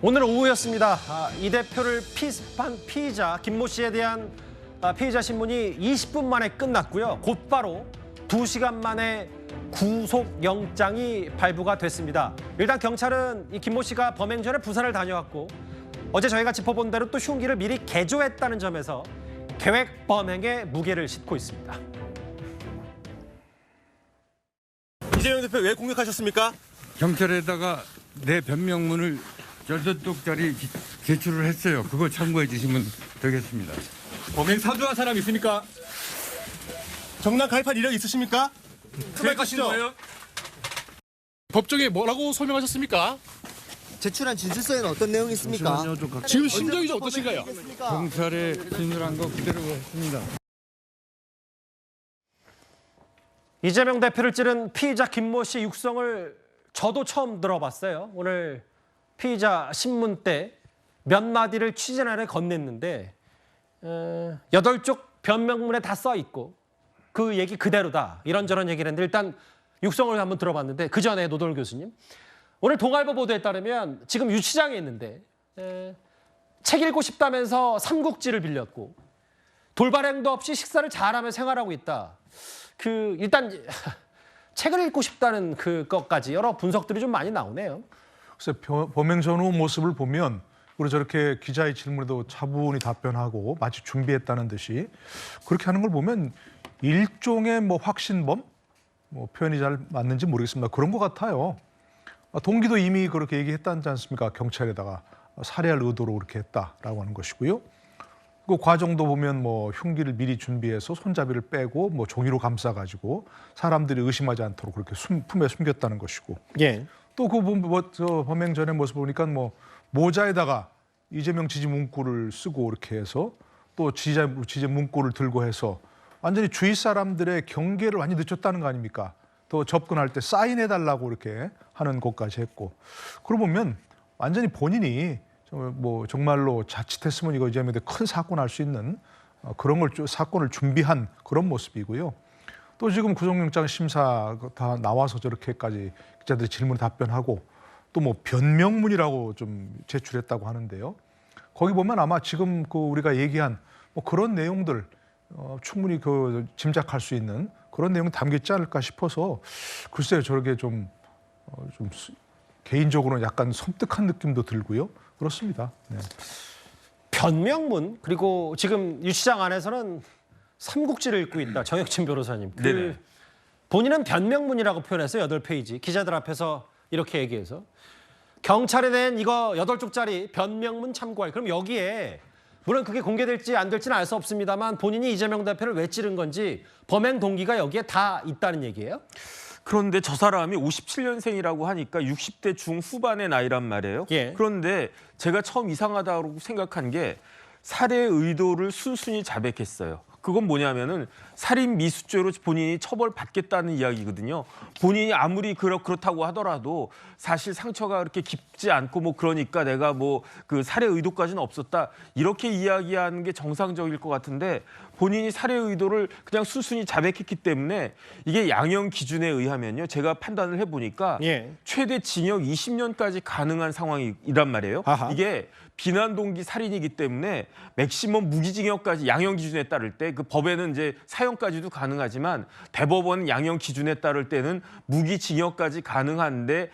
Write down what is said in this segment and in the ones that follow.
오늘 오후였습니다. 이 대표를 피습한 피의자 김모 씨에 대한 피의자 신문이 20분 만에 끝났고요. 곧바로 2시간 만에 구속영장이 발부가 됐습니다. 일단 경찰은 이 김모 씨가 범행 전에 부산을 다녀왔고 어제 저희가 짚어본 대로 또 흉기를 미리 개조했다는 점에서 계획 범행에 무게를 싣고 있습니다. 이재명 대표 왜 공격하셨습니까? 경찰에다가 내 변명문을 8쪽짜리 제출을 했어요. 그거 참고해 주시면 되겠습니다. 범행 사주한 사람 있습니까? 정당 가입한 이력 있으십니까? 투백하신 거예요? 법정에 뭐라고 설명하셨습니까? 제출한 진술서에는 어떤 내용이 있습니까? 지금 심정이 좀 어떠신가요? 경찰에 진술한 거 그대로 했습니다. 이재명 대표를 찌른 피의자 김모 씨 육성을 저도 처음 들어봤어요. 오늘 피의자 신문 때 몇 마디를 취재란에 건넸는데 8쪽 변명문에 다 써 있고 그 얘기 그대로다. 이런저런 얘기를 했는데 일단 육성을 한번 들어봤는데 그 전에 노돌 교수님. 오늘 동아일보 보도에 따르면 지금 유치장에 있는데 책 읽고 싶다면서 삼국지를 빌렸고 돌발행도 없이 식사를 잘하며 생활하고 있다. 일단 책을 읽고 싶다는 그것까지 여러 분석들이 좀 많이 나오네요. 글쎄, 범행 전후 모습을 보면 우리 저렇게 기자의 질문에도 차분히 답변하고 마치 준비했다는 듯이 그렇게 하는 걸 보면 일종의 확신범? 표현이 잘 맞는지 모르겠습니다. 그런 것 같아요. 동기도 이미 그렇게 얘기했다지 않습니까? 경찰에다가 살해할 의도로 그렇게 했다라고 하는 것이고요. 그 과정도 보면 흉기를 미리 준비해서 손잡이를 빼고 종이로 감싸가지고 사람들이 의심하지 않도록 그렇게 품에 숨겼다는 것이고. 예. 또 그 범행 전의 모습 보니까 모자에다가 이재명 지지 문구를 쓰고 이렇게 해서 또 지지 문구를 들고 해서 완전히 주위 사람들의 경계를 완전히 늦췄다는 거 아닙니까? 또 접근할 때 사인해달라고 이렇게 하는 것까지 했고. 그러고 보면 완전히 본인이 정말로 자칫했으면 이거 이재명한테 큰 사건 할 수 있는 그런 사건을 준비한 그런 모습이고요. 또 지금 구속영장 심사 다 나와서 저렇게까지 기자들이 질문 답변하고 또 변명문이라고 좀 제출했다고 하는데요. 거기 보면 아마 지금 우리가 얘기한 그런 내용들 충분히 짐작할 수 있는 그런 내용이 담겨 있지 않을까 싶어서 글쎄요, 저렇게 좀 개인적으로는 약간 섬뜩한 느낌도 들고요. 그렇습니다. 네. 변명문 그리고 지금 유치장 안에서는 삼국지를 읽고 있다. 정혁진 변호사님. 본인은 변명문이라고 표현했어요. 8페이지. 기자들 앞에서 이렇게 얘기해서. 경찰에 낸 이거 8쪽짜리 변명문 참고할. 그럼 여기에 물론 그게 공개될지 안 될지는 알 수 없습니다만 본인이 이재명 대표를 왜 찌른 건지 범행 동기가 여기에 다 있다는 얘기예요? 그런데 저 사람이 57년생이라고 하니까 60대 중후반의 나이란 말이에요. 예. 그런데 제가 처음 이상하다고 생각한 게 살해 의도를 순순히 자백했어요. 그건 뭐냐면은 살인 미수죄로 본인이 처벌받겠다는 이야기거든요. 본인이 아무리 그렇다고 하더라도 사실 상처가 그렇게 깊지 않고 그러니까 내가 그 살해 의도까지는 없었다. 이렇게 이야기하는 게 정상적일 것 같은데 본인이 살해 의도를 그냥 순순히 자백했기 때문에 이게 양형 기준에 의하면요. 제가 판단을 해보니까 최대 징역 20년까지 가능한 상황이란 말이에요. 아하. 이게 비난 동기 살인이기 때문에 맥시멈 무기징역까지 양형 기준에 따를 때 그 법에는 이제 사형까지도 가능하지만 대법원 양형 기준에 따를 때는 무기징역까지 가능한데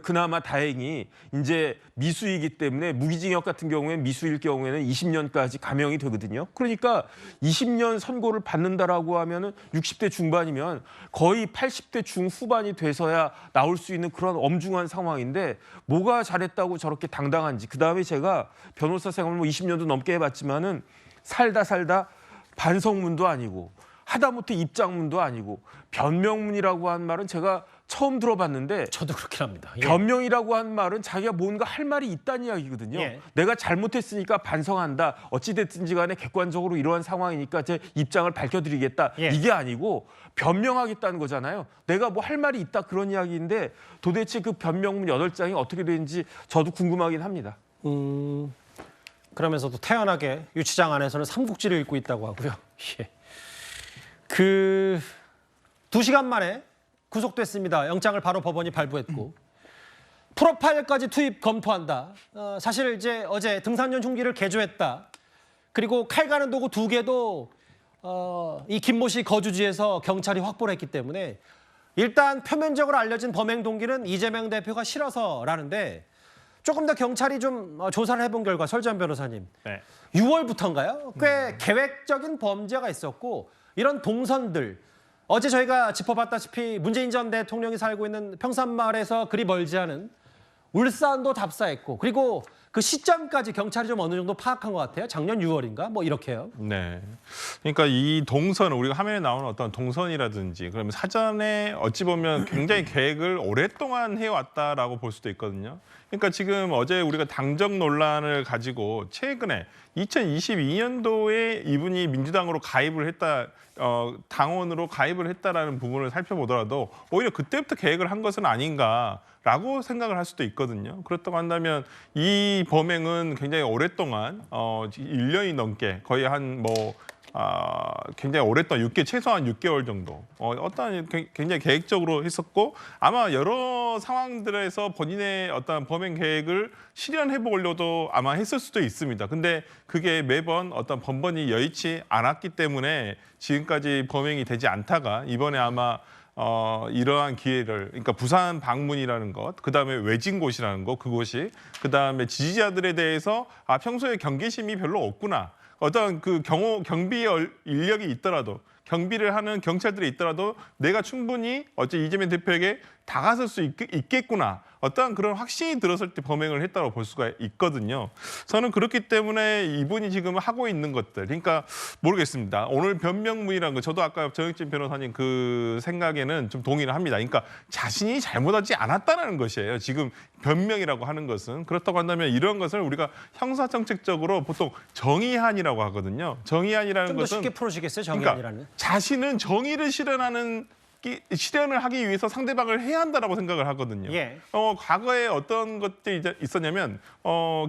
그나마 다행히 이제 미수이기 때문에 무기징역 같은 경우에 미수일 경우에는 20년까지 감형이 되거든요. 그러니까 20년 선고를 받는다라고 하면은 60대 중반이면 거의 80대 중후반이 돼서야 나올 수 있는 그런 엄중한 상황인데 뭐가 잘했다고 저렇게 당당한지. 그다음에 제가 변호사 생활을 20년도 넘게 해봤지만은 살다 반성문도 아니고 하다못해 입장문도 아니고 변명문이라고 한 말은 제가 처음 들어봤는데 저도 그렇긴 합니다. 변명이라고 한 말은 자기가 뭔가 할 말이 있다는 이야기거든요. 내가 잘못했으니까 반성한다. 어찌됐든지 간에 객관적으로 이러한 상황이니까 제 입장을 밝혀드리겠다. 이게 아니고 변명하겠다는 거잖아요. 내가 할 말이 있다 그런 이야기인데 도대체 그 변명문 8장이 어떻게 되는지 저도 궁금하긴 합니다. 그러면서도 태연하게 유치장 안에서는 삼국지를 읽고 있다고 하고요. 2시간 만에 구속됐습니다. 영장을 바로 법원이 발부했고 프로파일까지 투입 검토한다. 사실 이제 어제 등산용 흉기를 개조했다. 그리고 칼 가는 도구 2개도 이 김모 씨 거주지에서 경찰이 확보를 했기 때문에 일단 표면적으로 알려진 범행 동기는 이재명 대표가 싫어서라는데 조금 더 경찰이 좀 조사를 해본 결과 설전 변호사님, 네. 6월부터인가요? 꽤 계획적인 범죄가 있었고 이런 동선들 어제 저희가 짚어봤다시피 문재인 전 대통령이 살고 있는 평산마을에서 그리 멀지 않은 울산도 답사했고 그리고 그 시점까지 경찰이 좀 어느 정도 파악한 것 같아요. 작년 6월인가 뭐 이렇게요. 네. 그러니까 이 동선, 우리가 화면에 나오는 어떤 동선이라든지 그러면 사전에 어찌 보면 굉장히 계획을 오랫동안 해왔다라고 볼 수도 있거든요. 그러니까 지금 어제 우리가 당정 논란을 가지고 최근에 2022년도에 이분이 민주당으로 가입을 했다, 당원으로 가입을 했다라는 부분을 살펴보더라도 오히려 그때부터 계획을 한 것은 아닌가라고 생각을 할 수도 있거든요. 그렇다고 한다면 이 범행은 굉장히 오랫동안 1년이 넘게 거의 굉장히 오랫동안 최소한 6개월 정도 어떤 굉장히 계획적으로 했었고 아마 여러 상황들에서 본인의 어떤 범행 계획을 실현해 보려도 아마 했을 수도 있습니다. 근데 그게 매번 어떤 번번이 여의치 않았기 때문에 지금까지 범행이 되지 않다가 이번에 아마 이러한 기회를, 그러니까 부산 방문이라는 것, 그다음에 외진 곳이라는 것, 그곳이, 그다음에 지지자들에 대해서 평소에 경계심이 별로 없구나. 어떤 그 경비 인력이 있더라도 경비를 하는 경찰들이 있더라도 내가 충분히 어째 이재명 대표에게 다가설 수 있겠구나. 어떠한 그런 확신이 들었을 때 범행을 했다고 볼 수가 있거든요. 저는 그렇기 때문에 이분이 지금 하고 있는 것들, 그러니까 모르겠습니다. 오늘 변명문이라는 거, 저도 아까 정혁진 변호사님 그 생각에는 좀 동의를 합니다. 그러니까 자신이 잘못하지 않았다는 것이에요. 지금 변명이라고 하는 것은. 그렇다고 한다면 이런 것을 우리가 형사정책적으로 보통 정의한이라고 하거든요. 정의한이라는 좀 더 것은 쉽게 풀어주시겠어요? 그러니까 정의안이라는. 자신은 정의를 실현을 하기 위해서 상대방을 해야 한다라고 생각을 하거든요. 예. 과거에 어떤 것들이 있었냐면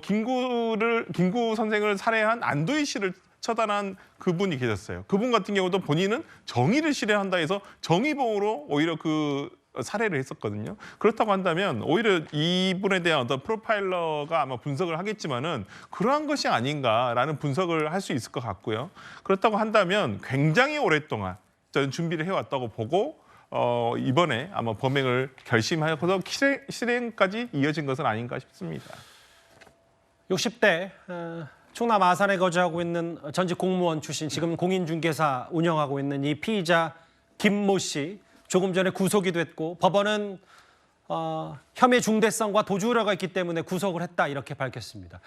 김구 선생을 살해한 안도희 씨를 처단한 그분이 계셨어요. 그분 같은 경우도 본인은 정의를 실현한다 해서 정의봉으로 오히려 그 살해를 했었거든요. 그렇다고 한다면 오히려 이분에 대한 어떤 프로파일러가 아마 분석을 하겠지만은 그러한 것이 아닌가라는 분석을 할 수 있을 것 같고요. 그렇다고 한다면 굉장히 오랫동안 저는 준비를 해왔다고 보고 이번에 아마 범행을 결심하여서 실행까지 이어진 것은 아닌가 싶습니다. 60대 충남 아산에 거주하고 있는 전직 공무원 출신 지금 공인중개사 운영하고 있는 이 피의자 김모 씨 조금 전에 구속이 됐고 법원은 혐의 중대성과 도주 우려가 있기 때문에 구속을 했다 이렇게 밝혔습니다.